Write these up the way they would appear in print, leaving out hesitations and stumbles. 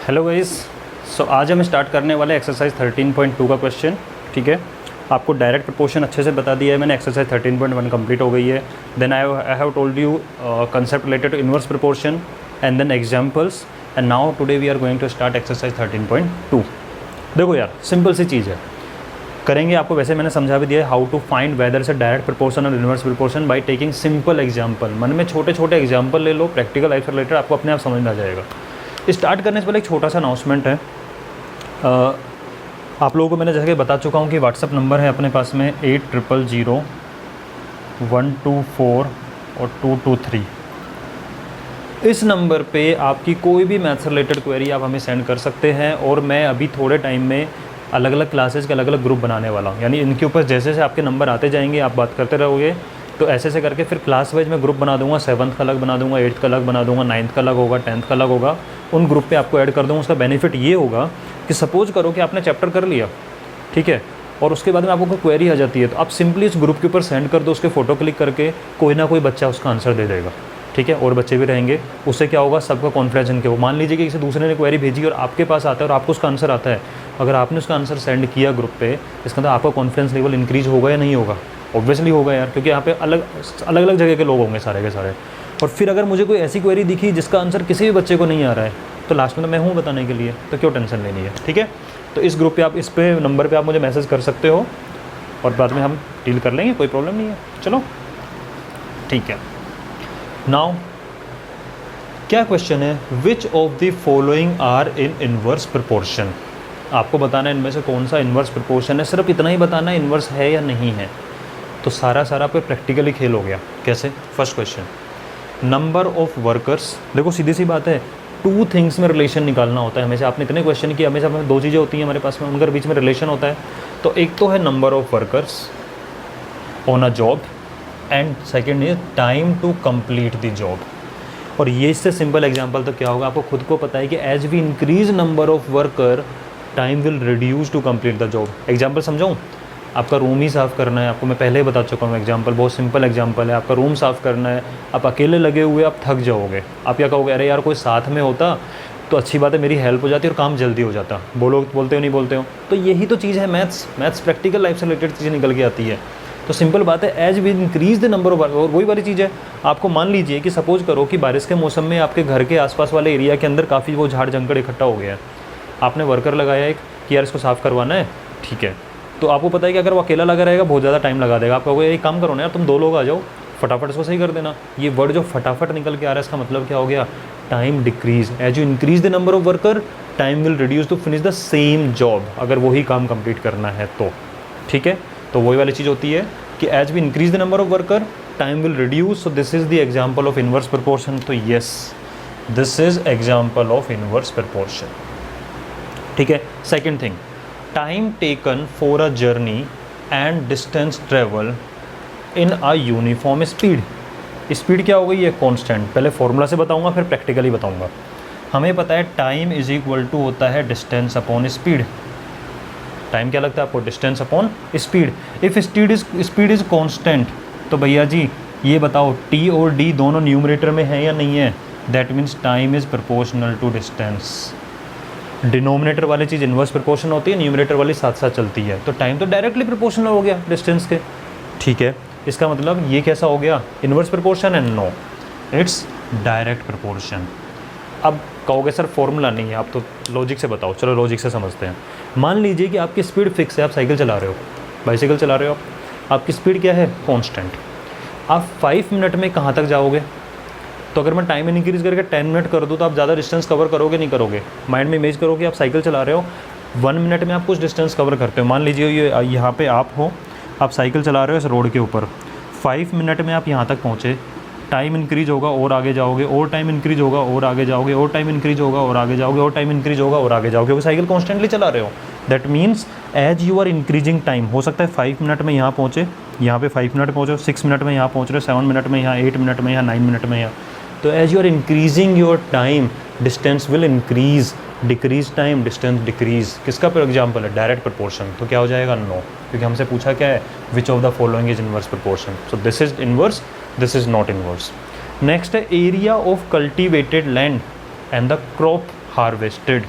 Hello guys. सो आज हम start करने वाले एक्सरसाइज 13.2 का क्वेश्चन। ठीक है, आपको डायरेक्ट प्रपोर्शन अच्छे से बता दिया है मैंने। एक्सरसाइज 13.1 कंप्लीट हो गई है। Then I have told you concept related to inverse proportion and then examples, and now today we are going to start exercise 13.2। देखो यार, सिंपल सी चीज़ है, करेंगे आपको। वैसे मैंने समझा भी दिया है हाउ टू फाइंड वेदर से डायरेक्ट प्रपोर्शन और inverse proportion by taking simple example. मन में छोटे छोटे एग्जांपल ले लो, प्रैक्टिकल लाइफ से रिलेटेड, आपको अपने आप समझ में आ जाएगा। स्टार्ट करने से पहले एक छोटा सा अनाउंसमेंट है। आप लोगों को मैंने जैसे बता चुका हूँ कि व्हाट्सअप नंबर है अपने पास में 8000-124 और 223। इस नंबर पे आपकी कोई भी मैथ्स रिलेटेड क्वेरी आप हमें सेंड कर सकते हैं, और मैं अभी थोड़े टाइम में अलग अलग क्लासेस के अलग अलग ग्रुप बनाने वाला हूँ। यानी इनके ऊपर जैसे जैसे आपके नंबर आते जाएंगे, आप बात करते रहोगे, तो ऐसे ऐसे करके फिर क्लास वाइज में ग्रुप बना दूंगा। 7th का अलग बना दूंगा, 8th का अलग बना दूंगा, 9th का अलग होगा, 10th का अलग होगा। उन ग्रुप पे आपको ऐड कर दूंगा। उसका बेनिफिट ये होगा कि सपोज करो कि आपने चैप्टर कर लिया, ठीक है, और उसके बाद में आपको कोई क्वेरी आ जाती है, तो आप सिंपली इस ग्रुप के ऊपर सेंड कर दो, उसके फ़ोटो क्लिक करके कोई ना कोई बच्चा उसका आंसर दे देगा। ठीक है, और बच्चे भी रहेंगे। उससे क्या होगा, सबका कॉन्फिडेंस इनके हो। मान लीजिए कि किसी दूसरे ने क्वेरी भेजी और आपके पास आता है और आपको उसका आंसर आता है, अगर आपने उसका आंसर सेंड किया ग्रुप पे, इसका मतलब आपका कॉन्फिडेंस लेवल इंक्रीज होगा या नहीं होगा? ऑब्वियसली होगा यार, क्योंकि यहाँ पे अलग अलग जगह के लोग होंगे सारे के सारे। और फिर अगर मुझे कोई ऐसी क्वेरी दिखी जिसका आंसर किसी भी बच्चे को नहीं आ रहा है, तो लास्ट में तो मैं हूँ बताने के लिए, तो क्यों टेंशन लेनी है। ठीक है, तो इस ग्रुप पे आप, इस पे नंबर पे आप मुझे मैसेज कर सकते हो, और बाद में हम डील कर लेंगे, कोई प्रॉब्लम नहीं है। चलो ठीक है। नाउ क्या क्वेश्चन है, which of the following are in inverse proportion. आपको बताना है इनमें से कौन सा इनवर्स प्रपोर्शन है। सिर्फ इतना ही बताना है इनवर्स है या नहीं है। तो सारा पे प्रैक्टिकली खेल हो गया। कैसे? First question, number of workers. देखो सीधी सी बात है, 2 थिंग्स में रिलेशन निकालना होता है हमेशा। आपने इतने क्वेश्चन किए, हमेशा 2 चीज़ें होती हैं हमारे पास में, उनके बीच में रिलेशन होता है। तो एक तो है number of workers on a job, and second is time to complete the job. और ये इससे सिंपल एग्जांपल तो क्या होगा, आपको खुद को पता है कि as we increase number of worker, time will reduce to complete the job. Example समझाऊँ? आपका रूम ही साफ़ करना है, आपको मैं पहले ही बता चुका हूँ। एग्जांपल बहुत सिंपल एग्जांपल है, आपका रूम साफ़ करना है, आप अकेले लगे हुए, आप थक जाओगे। आप क्या कहोगे, अरे यार कोई साथ में होता तो अच्छी बात है, मेरी हेल्प हो जाती और काम जल्दी हो जाता। बोलते हो नहीं बोलते हो? तो यही तो चीज़ है मैथ्स प्रैक्टिकल लाइफ से रिलेटेड चीज़ें निकल के आती है। तो सिंपल बात है, as we increase the number of, और वही वाली चीज़ है। आपको मान लीजिए कि सपोज करो कि बारिश के मौसम में आपके घर के आसपास वाले एरिया के अंदर काफ़ी वो झाड़ जंगड़ इकट्ठा हो गया है। आपने वर्कर लगाया एक कि यार इसको साफ़ करवाना है, ठीक है। तो आपको पता है कि अगर वो अकेला लगा रहेगा बहुत ज़्यादा टाइम लगा देगा। आप कहोगे एक काम करो ना यार, तुम 2 लोग आ जाओ, फटाफट इसको सही कर देना। ये वर्ड जो फटाफट निकल के आ रहा है, इसका मतलब क्या हो गया, time decrease. As you increase the number of worker, time will reduce to finish the same job, अगर वही काम कंप्लीट करना है तो। ठीक है, तो वही वाली चीज़ होती है कि as we increase the number of worker, time will reduce. So this is the example of inverse proportion. तो yes, this is example of inverse proportion. ठीक है। Second thing, time taken for a journey and distance travel in a uniform speed. Speed क्या हो गई है, constant. पहले formula से बताऊंगा, फिर प्रैक्टिकली बताऊंगा। हमें पता है टाइम इज इक्वल टू होता है डिस्टेंस अपॉन स्पीड। टाइम क्या लगता है आपको, distance upon speed. If speed is constant, तो भैया जी ये बताओ टी और डी दोनों न्यूमरेटर में है या नहीं है? That means time is proportional to distance. Denominator वाली चीज़ इनवर्स प्रोपोर्शन होती है, न्यूमरेटर वाली साथ साथ चलती है। तो टाइम तो डायरेक्टली प्रोपोर्शनल हो गया डिस्टेंस के। ठीक है, इसका मतलब ये कैसा हो गया, इनवर्स प्रोपोर्शन है? No, it's direct proportion. अब कहोगे सर फॉर्मूला नहीं है, आप तो लॉजिक से बताओ। चलो लॉजिक से समझते हैं। मान लीजिए कि आपकी स्पीड फिक्स है, आप साइकिल चला रहे हो, बाइसाइकिल चला रहे हो, आपकी स्पीड क्या है, कांस्टेंट। आप 5 मिनट में कहाँ तक जाओगे? तो अगर मैं टाइम इंक्रीज़ करके 10 मिनट कर दूँ तो आप ज़्यादा डिस्टेंस कवर करोगे नहीं करोगे? माइंड में इमेज करो कि आप साइकिल चला रहे हो, 1 मिनट में आप कुछ डिस्टेंस कवर करते हो। मान लीजिए ये यहाँ पे आप हो, आप साइकिल चला रहे हो इस रोड के ऊपर, 5 मिनट में आप यहाँ तक पहुँचे, टाइम इंक्रीज होगा और आगे जाओगे, और टाइम इंक्रीज होगा और आगे जाओगे, और टाइम इंक्रीज होगा और आगे जाओगे, और टाइम इंक्रीज होगा और आगे जाओगे, क्योंकि साइकिल कॉन्स्टेंटली चला रहे हो। That means as you are increasing time, हो सकता है 5 मिनट में यहाँ पहुँचे, यहाँ पे 5 मिनट पहुँचे, 6 मिनट में यहाँ पहुँच रहे, 7 मिनट में यहाँ, 8 मिनट में यहाँ, 9 मिनट में यहाँ। तो as you are increasing your time, distance will increase, decrease time, distance decrease. किसका एग्जाम्पल है, डायरेक्ट प्रोपोर्शन। तो क्या हो जाएगा, नो, क्योंकि हमसे पूछा क्या है, which of the following is inverse proportion. So this is inverse, this is not inverse. Next है area of cultivated land and the crop harvested,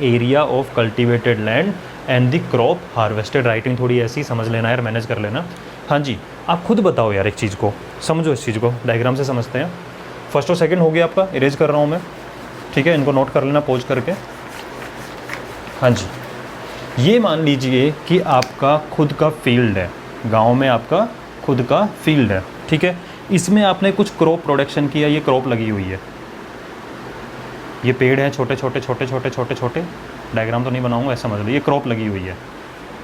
area of cultivated land and the crop harvested. Writing थोड़ी ऐसी समझ लेना यार, manage कर लेना। हाँ जी, आप खुद बताओ यार, एक चीज़ को समझो, इस चीज़ को डायग्राम से समझते हैं। फर्स्ट और सेकंड हो गया आपका, इरेज कर रहा हूँ मैं, ठीक है, इनको नोट कर लेना पोज करके। हाँ जी, ये मान लीजिए कि आपका खुद का फील्ड है, गांव में आपका खुद का फील्ड है, ठीक है। इसमें आपने कुछ क्रॉप प्रोडक्शन किया, ये क्रॉप लगी हुई है, ये पेड़ है छोटे छोटे छोटे छोटे छोटे छोटे, डायग्राम तो नहीं बनाऊंगा, ऐसा समझ लो, ये क्रॉप लगी हुई है,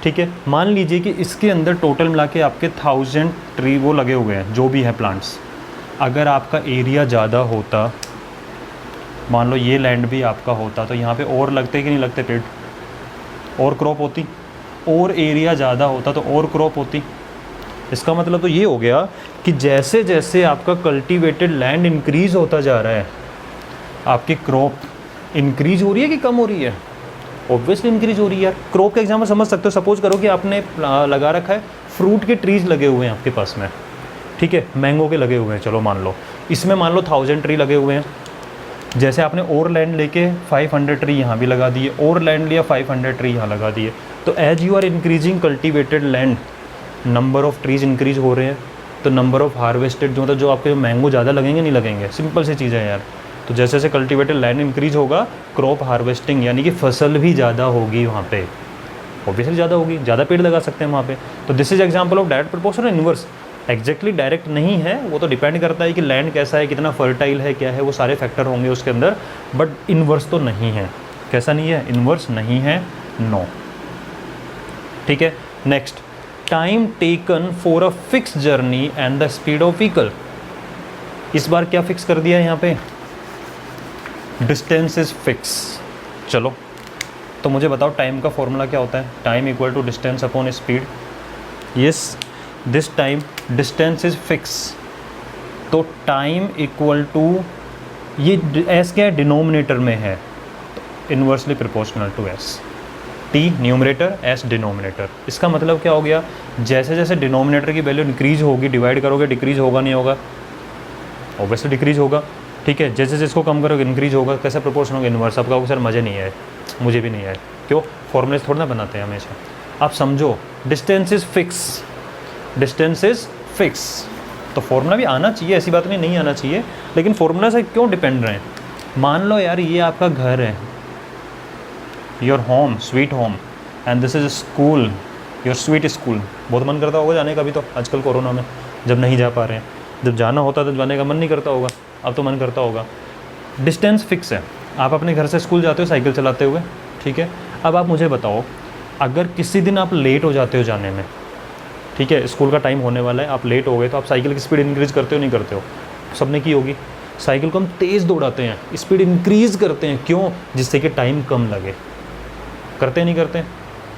ठीक है। मान लीजिए कि इसके अंदर टोटल मिला के आपके 1000 ट्री वो लगे हुए हैं, जो भी है प्लांट्स। अगर आपका एरिया ज़्यादा होता, मान लो ये लैंड भी आपका होता, तो यहाँ पे और लगते कि नहीं लगते पेड़, और क्रॉप होती, और एरिया ज़्यादा होता तो और क्रॉप होती। इसका मतलब तो ये हो गया कि जैसे जैसे आपका कल्टीवेटेड लैंड इंक्रीज़ होता जा रहा है, आपकी क्रॉप इंक्रीज़ हो रही है कि कम हो रही है? ऑब्वियसली इंक्रीज़ हो रही है यार। क्रॉप का एग्जाम्पल समझ सकते हो, सपोज करो कि आपने लगा रखा है, फ्रूट के ट्रीज़ लगे हुए हैं आपके पास में, ठीक है, मैंगो के लगे हुए हैं, चलो मान लो, इसमें मान लो 1000 ट्री लगे हुए हैं। जैसे आपने और लैंड लेके 500 ट्री यहाँ भी लगा दिए, और लैंड लिया 500 ट्री यहाँ लगा दिए, तो as you are increasing cultivated land, number of trees increase हो रहे हैं, तो नंबर ऑफ हार्वेस्टेड जो मतलब जो आपके मैंगो ज़्यादा लगेंगे नहीं लगेंगे, सिंपल सी चीज़ है यार। तो जैसे जैसे कल्टीवेटेड लैंड इंक्रीज होगा, क्रॉप हार्वेस्टिंग यानी कि फसल भी ज़्यादा होगी वहाँ पे, ऑब्वियसली ज़्यादा होगी, ज़्यादा पेड़ लगा सकते हैं वहाँ पे। तो this is example of direct proportional inverse. Exactly direct नहीं है, वो तो डिपेंड करता है कि लैंड कैसा है, कितना फर्टाइल है, क्या है, वो सारे फैक्टर होंगे उसके अंदर, बट इन्वर्स तो नहीं है। कैसा नहीं है? इन्वर्स नहीं है, नो, ठीक है। Next, time taken for a fix journey and the speed of vehicle. इस बार क्या फिक्स कर दिया है यहाँ पे? Distance is fix. चलो तो मुझे बताओ टाइम का फॉर्मूला क्या होता है? Time equal to distance upon speed. Yes, this time distance is fix, तो टाइम इक्वल टू, ये एस क्या है? डिनोमिनेटर में है, तो inversely proportional to S. T numerator, S denominator. इसका मतलब क्या हो गया? जैसे जैसे डिनोमिनेटर की वैल्यू इंक्रीज होगी, डिवाइड करोगे, डिक्रीज होगा नहीं होगा? ऑब्वियसली डिक्रीज होगा, ठीक है। जैसे जैसे इसको कम करोगे इंक्रीज होगा। कैसे प्रोपोर्शन होगा? इन्वर्स। आपका सर मज़े नहीं आए, मुझे भी नहीं आए, क्यों? फॉर्मूले थोड़ा ना बनाते हैं हमेशा। आप समझो, distance is fix, distance is fix, तो फॉर्मूला भी आना चाहिए, ऐसी बात नहीं आना चाहिए, लेकिन फॉर्मूला से क्यों डिपेंड रहे? मान लो यार ये आपका घर है, your home, sweet home, and this is school, your sweet school. बहुत मन करता होगा जाने का भी, तो आजकल कोरोना में जब नहीं जा पा रहे हैं, जब जाना होता तो जाने का मन नहीं करता होगा, अब तो मन करता होगा। डिस्टेंस फिक्स है, आप अपने घर से स्कूल जाते हो साइकिल चलाते हुए, ठीक है। अब आप मुझे बताओ, अगर किसी दिन आप लेट हो जाते हो जाने में, ठीक है, स्कूल का टाइम होने वाला है, आप लेट हो गए, तो आप साइकिल की स्पीड इंक्रीज़ करते हो नहीं करते हो? सबने की होगी। साइकिल को हम तेज़ दौड़ाते हैं, स्पीड इंक्रीज़ करते हैं, क्यों? जिससे कि टाइम कम लगे। करते नहीं करते?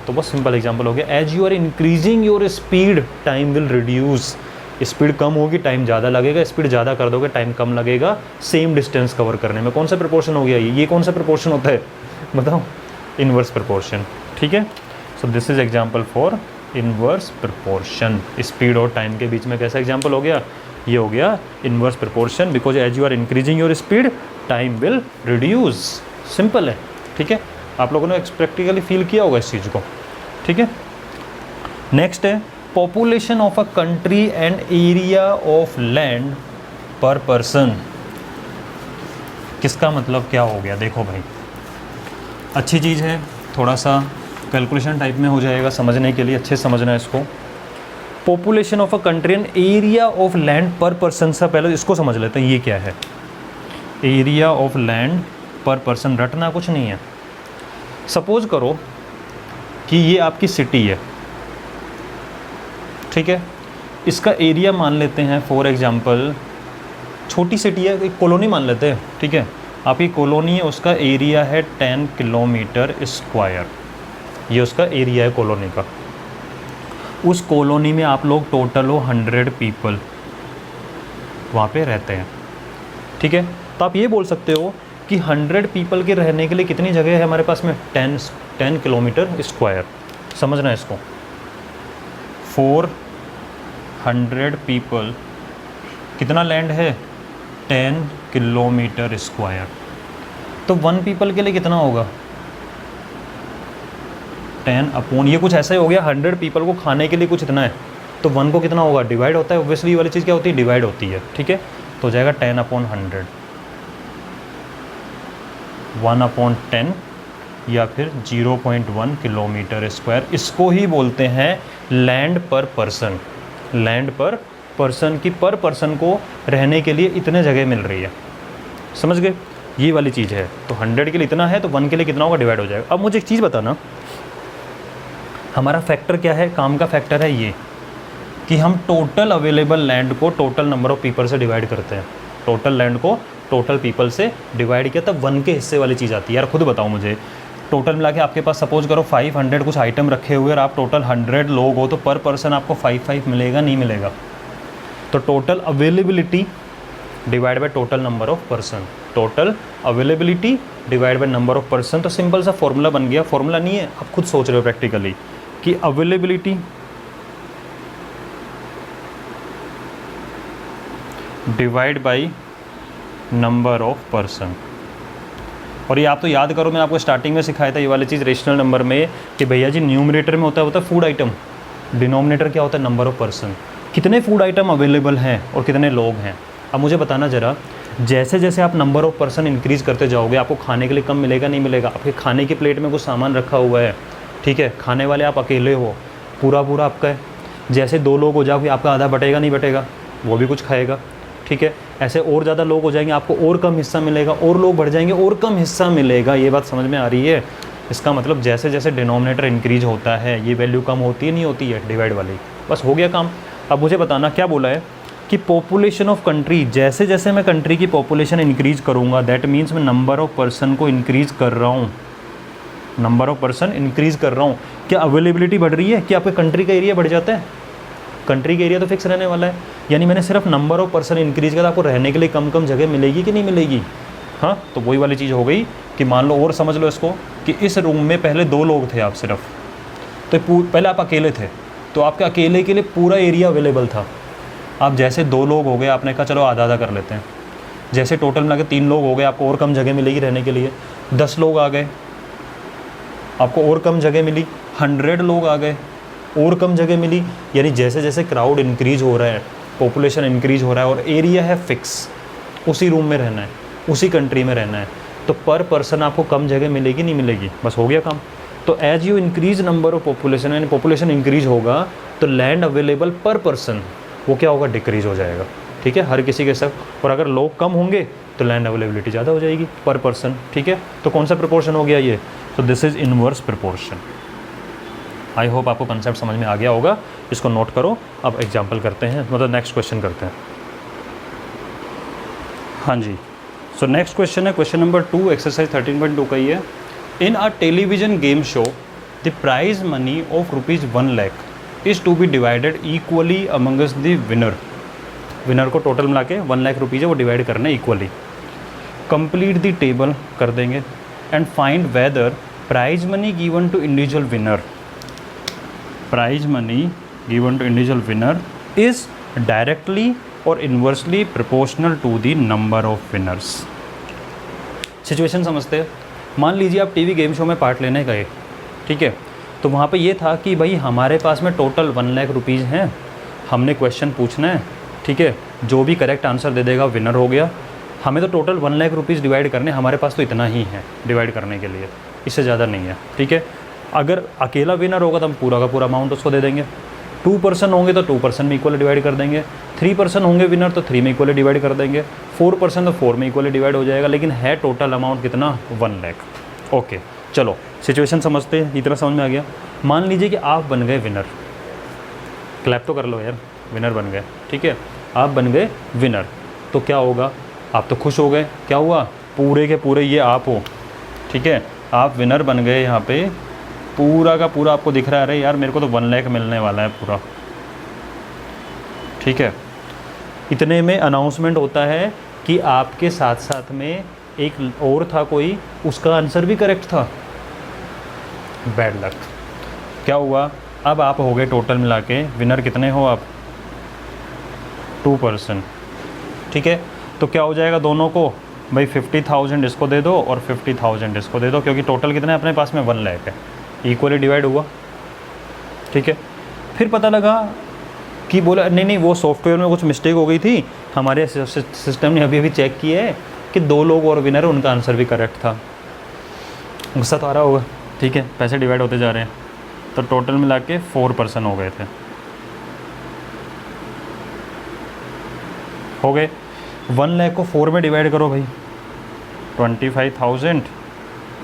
तो बस सिंपल एग्जांपल हो गया, as you are increasing your speed, time will reduce. Speed कम होगी, टाइम ज़्यादा लगेगा, स्पीड ज़्यादा कर दोगे, टाइम कम लगेगा सेम डिस्टेंस कवर करने में। कौन सा प्रोपोर्शन हो गया ये कौन सा प्रोपोर्शन होता है बताओ? इन्वर्स प्रोपोर्शन, ठीक है। सो this is example for inverse proportion. Speed और टाइम के बीच में कैसा एग्जांपल हो गया? ये हो गया inverse proportion, because as you are increasing your speed, time will reduce. Simple है, ठीक है। आप लोगों ने प्रैक्टिकली फील किया होगा इस चीज़ को, ठीक है। नेक्स्ट है population of a country and area of land पर पर्सन। किसका मतलब क्या हो गया? देखो भाई, अच्छी चीज़ है, थोड़ा सा कैलकुलेशन टाइप में हो जाएगा, समझने के लिए अच्छे समझना है इसको। Population of a country and area of land पर पर्सन से पहले इसको समझ लेते हैं, ये क्या है? एरिया ऑफ लैंड पर पर्सन, रटना कुछ नहीं है। सपोज करो कि ये आपकी सिटी है, ठीक है, इसका एरिया मान लेते हैं, फॉर एग्जांपल छोटी सिटी है, एक कॉलोनी मान लेते हैं, ठीक है। आपकी कॉलोनी है, उसका एरिया है 10 किलोमीटर स्क्वायर, ये उसका एरिया है कॉलोनी का। उस कॉलोनी में आप लोग टोटल हो 100 पीपल वहाँ पे रहते हैं, ठीक है। तो आप ये बोल सकते हो कि 100 पीपल के रहने के लिए कितनी जगह है हमारे पास में? 10 किलोमीटर स्क्वायर। समझना है इसको, 400 पीपल, कितना लैंड है? 10 किलोमीटर स्क्वायर। तो 1 पीपल के लिए कितना होगा 10 अपॉन, ये कुछ ऐसा ही हो गया 100 पीपल को खाने के लिए कुछ इतना है, तो 1 को कितना होगा डिवाइड होता है, ऑब्वियसली ये वाली चीज़ क्या होती है डिवाइड होती है, ठीक है। तो हो जाएगा 10 अपॉन 100, 1 अपॉन 10 या फिर 0.1 किलोमीटर स्क्वायर। इसको ही बोलते हैं लैंड पर पर्सन। लैंड पर पर्सन की पर पर्सन को रहने के लिए इतने जगह मिल रही है, समझ गए, ये वाली चीज़ है। तो 100 के लिए इतना है तो 1 के लिए कितना होगा डिवाइड हो जाएगा। अब मुझे एक चीज़ बताना, हमारा फैक्टर क्या है, काम का फैक्टर है ये कि हम टोटल अवेलेबल लैंड को टोटल नंबर ऑफ पीपल से डिवाइड करते हैं। टोटल लैंड को टोटल पीपल से डिवाइड किया तब 1 के हिस्से वाली चीज़ आती है। यार खुद बताओ मुझे, टोटल मिला के आपके पास सपोज करो 500 कुछ आइटम रखे हुए और आप टोटल 100 लोग हो, तो पर पर्सन आपको 5 मिलेगा नहीं मिलेगा। तो total availability divide by total number of person, total availability divide by number of person. तो सिंपल सा फॉर्मूला बन गया, फॉर्मूला नहीं है, आप खुद सोच रहे हो प्रैक्टिकली कि availability divide by number of person. और ये आप तो याद करो, मैंने आपको स्टार्टिंग में सिखाया था ये वाली चीज़ रेशनल नंबर में कि भैया जी न्यूमरेटर में होता है फूड आइटम, डिनोमिनेटर क्या होता है नंबर ऑफ पर्सन, कितने फूड आइटम अवेलेबल हैं और कितने लोग हैं। अब मुझे बताना ज़रा, जैसे जैसे आप नंबर ऑफ पर्सन इंक्रीज़ करते जाओगे आपको खाने के लिए कम मिलेगा नहीं मिलेगा। आपके खाने की प्लेट में कुछ सामान रखा हुआ है, ठीक है, खाने वाले आप अकेले हो, पूरा पूरा आपका है। जैसे 2 लोग हो जाओगे आपका आधा बटेगा नहीं बटेगा, वो भी कुछ खाएगा, ठीक है। ऐसे और ज़्यादा लोग हो जाएंगे आपको और कम हिस्सा मिलेगा, और लोग बढ़ जाएंगे और कम हिस्सा मिलेगा। ये बात समझ में आ रही है। इसका मतलब जैसे जैसे डिनोमिनेटर इंक्रीज होता है ये वैल्यू कम होती है नहीं होती है डिवाइड वाली, बस हो गया काम। अब मुझे बताना क्या बोला है कि पॉपुलेशन ऑफ कंट्री, जैसे जैसे मैं कंट्री की पॉपुलेशन इंक्रीज़ करूँगा दैट मीन्स मैं नंबर ऑफ पर्सन को इंक्रीज़ कर रहा हूँ, नंबर ऑफ पर्सन इंक्रीज़ कर रहा हूँ। क्या अवेलेबिलिटी बढ़ रही है कि आपके कंट्री का एरिया बढ़ जाता है? कंट्री का एरिया तो फिक्स रहने वाला है, यानी मैंने सिर्फ नंबर ऑफ पर्सन इंक्रीज़ किया तो आपको रहने के लिए कम कम जगह मिलेगी कि नहीं मिलेगी। हाँ, तो वही वाली चीज़ हो गई कि मान लो और समझ लो इसको कि इस रूम में पहले 2 लोग थे आप सिर्फ, तो पहले आप अकेले थे तो आपके अकेले के लिए पूरा एरिया अवेलेबल था। आप जैसे 2 लोग हो गए आपने कहा चलो आधा आधा कर लेते हैं, जैसे टोटल मिला के 3 लोग हो गए आपको और कम जगह मिलेगी रहने के लिए। 10 लोग आ गए आपको और कम जगह मिली, 100 लोग आ गए और कम जगह मिली। यानी जैसे जैसे क्राउड इंक्रीज़ हो रहा है, पॉपुलेशन इंक्रीज़ हो रहा है और एरिया है फिक्स, उसी रूम में रहना है, उसी कंट्री में रहना है, तो पर पर्सन आपको कम जगह मिलेगी नहीं मिलेगी, बस हो गया काम। तो as you increase number of population, यानी पॉपुलेशन इंक्रीज होगा तो लैंड अवेलेबल पर पर्सन वो क्या होगा डिक्रीज़ हो जाएगा, ठीक है, हर किसी के साथ। और अगर लोग कम होंगे तो लैंड अवेलेबिलिटी ज़्यादा हो जाएगी पर पर्सन, ठीक है। तो कौन सा प्रोपोर्शन हो गया ये? तो this is inverse proportion. I hope आपको कंसेप्ट समझ में आ गया होगा, इसको नोट करो। अब एग्जाम्पल करते हैं, मतलब नेक्स्ट क्वेश्चन करते हैं। हाँ जी, सो नेक्स्ट क्वेश्चन है क्वेश्चन नंबर 2, एक्सरसाइज 13.2 का ही है। In a television game show the prize money of ₹1 lakh is to be divided equally amongst the winner. Winner को टोटल मिला के 1 लाख रुपीज़ है वो डिवाइड करना है इक्वली। कंप्लीट द टेबल कर देंगे and find whether prize money given to individual winner, prize money given to individual winner is directly और inversely proportional to the number of winners. Situation समझते हैं। मान लीजिए आप टीवी गेम शो में part लेने गए, ठीक है, तो वहाँ पे ये था कि भाई हमारे पास में टोटल 1 लाख रुपीज़ हैं, हमने क्वेश्चन पूछना है, ठीक है, जो भी करेक्ट आंसर दे देगा विनर हो गया। हमें तो टोटल 1 लाख रुपीज़ डिवाइड करने, हमारे पास तो इतना ही है डिवाइड करने के लिए, इससे ज़्यादा नहीं है, ठीक है। अगर अकेला विनर होगा तो हम पूरा का पूरा अमाउंट उसको दे देंगे। 2 पर्सन होंगे तो 2 पर्सन में इक्वली डिवाइड कर देंगे, 3 पर्सन होंगे विनर तो 3 में इक्वली डिवाइड कर देंगे, 4 पर्सन तो 4 में इक्वली डिवाइड हो जाएगा। लेकिन है टोटल अमाउंट कितना? 1 लाख। ओके, चलो सिचुएशन समझते हैं, इतना समझ में आ गया। मान लीजिए कि आप बन गए विनर, क्लैप तो कर लो यार, विनर बन गए, ठीक है, आप बन गए विनर, तो क्या होगा? आप तो खुश हो गए, क्या हुआ? पूरे के पूरे ये आप हो, ठीक है, आप विनर बन गए। यहाँ पे पूरा का पूरा आपको दिख रहा है, अरे यार मेरे को तो 1 लाख मिलने वाला है पूरा, ठीक है। इतने में अनाउंसमेंट होता है कि आपके साथ साथ में एक और था कोई, उसका आंसर भी करेक्ट था। Bad luck. क्या हुआ? अब आप हो गए टोटल मिला के विनर, कितने हो आप? 2 पर्सन, ठीक है। तो क्या हो जाएगा? दोनों को भाई 50,000 इसको दे दो और 50,000 इसको दे दो, क्योंकि टोटल कितना है अपने पास में 1 लाख है, इक्वली डिवाइड हुआ। ठीक है, फिर पता लगा कि बोला नहीं वो सॉफ्टवेयर में कुछ मिस्टेक हो गई थी, हमारे सिस्टम ने अभी चेक किया है कि 2 लोग और विनर, उनका आंसर भी करेक्ट था। गुस्सा तो आ रहा होगा। ठीक है, पैसे डिवाइड होते जा रहे हैं, तो टोटल मिला के 4 पर्सन हो गए थे, हो गए। 1 लाख को 4 में डिवाइड करो भाई, 25,000,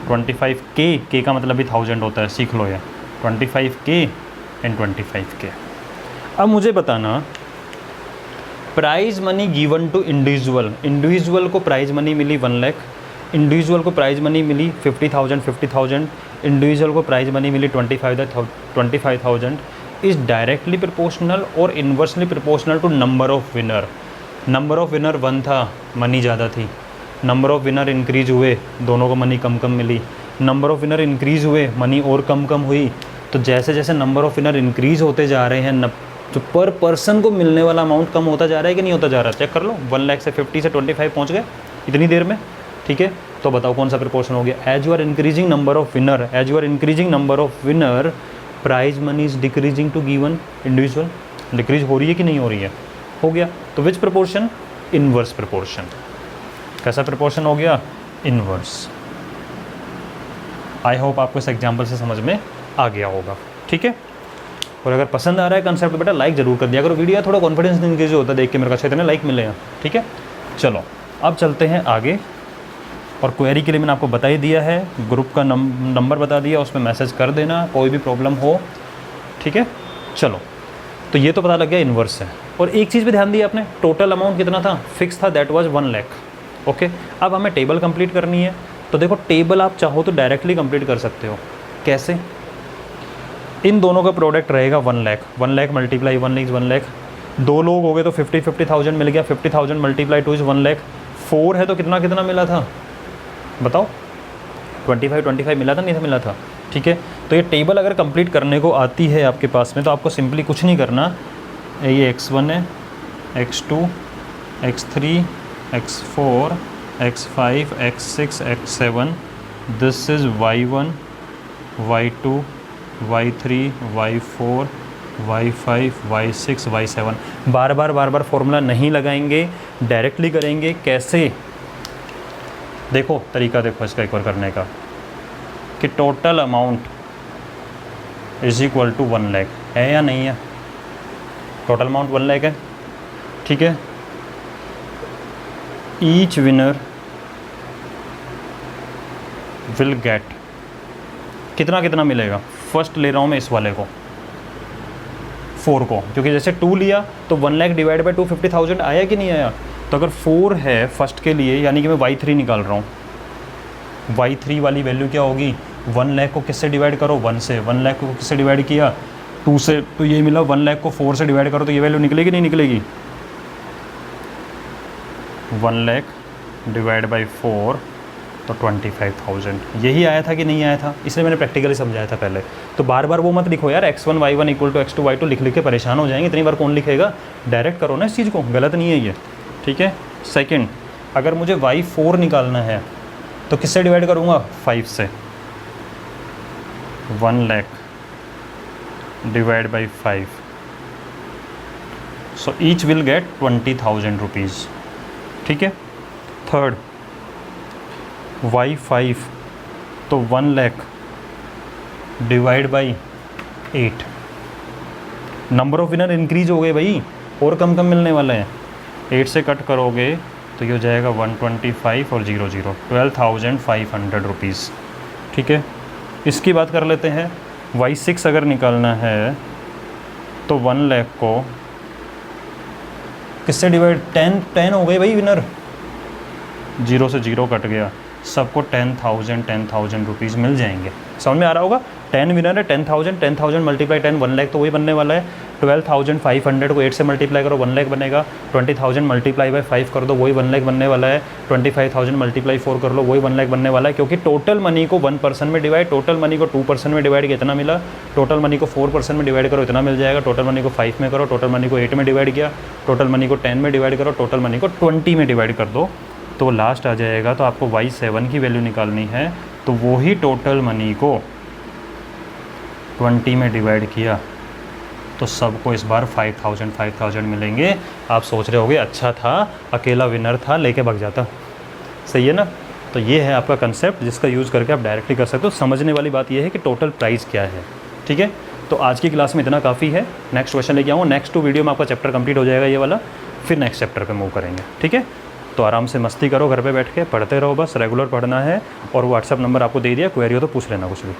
25K, के का मतलब भी 1000 होता है, सीख लो ये, 25K एंड 25K। अब मुझे बताना, prize money given to individual, individual को प्राइज़ मनी मिली 1 लाख, इंडिविजुअल को प्राइज़ मनी मिली 50,000, इंडिविजुअल को प्राइज़ मनी मिली 25,000, इज़ डायरेक्टली प्रोपोर्शनल और inversely proportional to number of winner. Number of winner 1 था, मनी ज़्यादा थी, नंबर ऑफ विनर इंक्रीज हुए, दोनों को मनी कम कम मिली, नंबर ऑफ विनर इंक्रीज हुए, मनी और कम कम हुई। तो जैसे जैसे नंबर ऑफ विनर इंक्रीज होते जा रहे हैं, जो पर पर्सन को मिलने वाला अमाउंट कम होता जा रहा है कि नहीं होता जा रहा है, चेक कर लो। 1 लाख से 50 से 25 पहुँच गए इतनी देर में। ठीक है, तो बताओ कौन सा प्रोपोर्शन हो गया। As you are increasing number of winner, as you are increasing number of winner, prize money is decreasing to given individual. Decrease हो रही है कि नहीं हो रही है, हो गया। तो विच प्रोपोर्शन, इनवर्स प्रोपोर्शन। कैसा प्रोपोर्शन हो गया, इनवर्स। आई होप आपको इस एग्जाम्पल से समझ में आ गया होगा। ठीक है, और अगर पसंद आ रहा है कंसेप्ट बेटा लाइक ज़रूर कर दिया करो वीडियो, थोड़ा कॉन्फिडेंस इंक्रीज होता है देख के मेरे को, इतने लाइक मिले हैं। ठीक है, चलो अब चलते हैं आगे। और क्वेरी के लिए मैंने आपको बता ही दिया है, ग्रुप का नंबर बता दिया, उसमें मैसेज कर देना कोई भी प्रॉब्लम हो। ठीक है, चलो तो ये तो पता लग गया इन्वर्स है। और एक चीज़ भी ध्यान दिया आपने, टोटल अमाउंट कितना था, फिक्स था, दैट वाज 1 लाख। ओके, अब हमें टेबल कंप्लीट करनी है। तो देखो टेबल आप चाहो तो डायरेक्टली कंप्लीट कर सकते हो। कैसे, इन दोनों का प्रोडक्ट रहेगा 1 लाख, 1 लाख मल्टीप्लाई 1 इज़ 1 लाख। 2 लोग हो गए तो 50,000 मिल गया, 50,000 मल्टीप्लाई 2 इज़ 1 लाख। 4 है तो कितना कितना मिला था बताओ, 25 मिला था, नहीं था मिला था। ठीक है, तो ये टेबल अगर कंप्लीट करने को आती है आपके पास में, तो आपको सिंपली कुछ नहीं करना, ये x1 है, x2, x3, x4, x5, x6, x7, this is y1, y2, y3, y4, y5, y6, y7। Bar bar formula नहीं लगाएंगे, डायरेक्टली करेंगे। कैसे, देखो तरीका देखो इसका एक बार करने का, कि total amount is equal to 1 lakh है या नहीं है। टोटल अमाउंट 1 लाख है। ठीक है, ईच विनर विल गेट, कितना कितना मिलेगा, फर्स्ट ले रहा हूँ मैं इस वाले को 4 को, क्योंकि जैसे 2 लिया तो 1 लाख डिवाइड बाई 2 50,000 आया कि नहीं आया। तो अगर 4 है फर्स्ट के लिए, यानी कि मैं y3 निकाल रहा हूँ। y3 वाली वैल्यू क्या होगी, 1 लाख को किससे डिवाइड करो, 1 से। 1 लाख को किससे डिवाइड किया, 2 से, तो ये मिला। 1 लाख को 4 से डिवाइड करो तो ये वैल्यू निकलेगी नहीं निकलेगी, 1 लाख डिवाइड बाई 4 तो 25,000। यही आया था कि नहीं आया था, इसलिए मैंने प्रैक्टिकली समझाया था पहले। तो बार बार वो मत लिखो यार, x1 y1 equal to x2 y2 लिख के परेशान हो जाएंगे, इतनी बार कौन लिखेगा। डायरेक्ट करो ना इस चीज़ को, गलत नहीं है ये। ठीक है, सेकंड, अगर मुझे y4 निकालना है तो किससे डिवाइड करूँगा, 5 से। 1 lakh divide by 5, so each will get 20,000 rupees. ठीक है, थर्ड y5 तो 1 lakh divide by 8। Number of winner increase हो गए भाई, और कम कम मिलने वाले हैं। 8 से कट करोगे तो ये हो जाएगा 125 और 0 0, 12,500 रुपीज़। ठीक है, इसकी बात कर लेते हैं। y6 अगर निकालना है तो 1 लाख को किससे डिवाइड, 10 हो गए भाई विनर, 0 से 0 कट गया, सबको 10,000 रुपीज़ मिल जाएंगे। समझ में आ रहा होगा, 10 विनर है, 10,000 मल्टीप्लाई 10, 1 लाख तो वही बनने वाला है। 12,500 को 8 से मल्टीप्लाई करो 1 लाख बनेगा। 20,000 मल्टीप्लाई बाई 5 कर दो, वही 1 लाख बनने वाला है। 25,000 मल्टीप्लाई 4 कर लो, वही 1 लाख बनने वाला है। क्योंकि टोटल मनी को 1 पर्सन में डिवाइड, टोटल मनी को 2 पर्सन में डिवाइड किया, इतना मिला। टोटल मनी को 4 पर्सन में डिवाइड करो, इतना मिल जाएगा। टोटल मनी को 5 में करो, टोटल मनी को 8 में डिवाइड किया, टोटल मनी को 10 में डिवाइड करो, टोटल मनी को 20 में डिवाइड कर दो, तो लास्ट आ जाएगा। तो आपको Y7 की वैल्यू निकालनी है, तो वो ही टोटल मनी को 20 में डिवाइड किया तो सबको इस बार 5000 मिलेंगे। आप सोच रहे होगे अच्छा था, अकेला विनर था, लेके भाग जाता। सही है ना। तो ये है आपका कंसेप्ट जिसका यूज़ करके आप डायरेक्टली कर सकते हो। समझने वाली बात ये है कि टोटल प्राइस क्या है। ठीक है, तो आज की क्लास में इतना काफ़ी है। नेक्स्ट क्वेश्चन लेके आऊँगा, नेक्स्ट 2 वीडियो में आपका चैप्टर कंप्लीट हो जाएगा ये वाला, फिर नेक्स्ट चैप्टर पे मूव करेंगे। ठीक है, तो आराम से मस्ती करो, घर पे बैठ के पढ़ते रहो, बस रेगुलर पढ़ना है। और व्हाट्सअप नंबर आपको दे दिया, क्वेरी हो तो पूछ लेना कुछ भी।